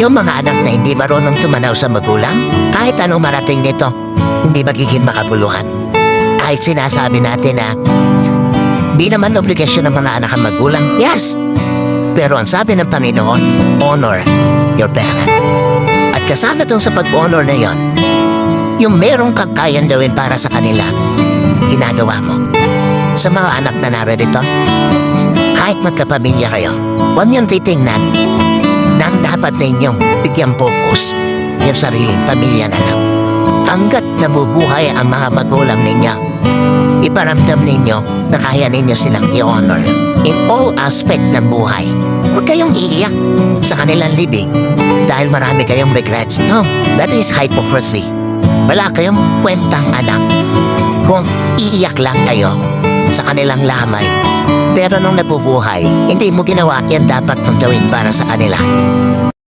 Yung mga anak na hindi marunong tumanaw sa magulang, kahit anong marating nito, hindi magiging makabuluhan. Kahit sinasabi natin na di naman obligasyon ng mga anak ang magulang, yes! Pero ang sabi ng Panginoon, honor your parent. At kasama dun sa pag-honor na yon, yung merong kang kayang gawin para sa kanila, ginagawa mo. Sa mga anak na naririto, kahit magkapamilya kayo, huwag niyong titingnan na ang dapat ninyong bigyang focus yung sariling pamilya na lang. Hanggat nabubuhay ang mga magulang ninyo, iparamdam ninyo na kaya ninyo silang i-honor in all aspect ng buhay. Huwag kayong iiyak sa kanilang libing dahil marami kayong regrets. No, that is hypocrisy. Wala kayong kwentang anak kung iiyak lang kayo sa kanilang lamay. Pero nung nabubuhay, hindi mo ginawa yan dapat mong gawin para sa kanila.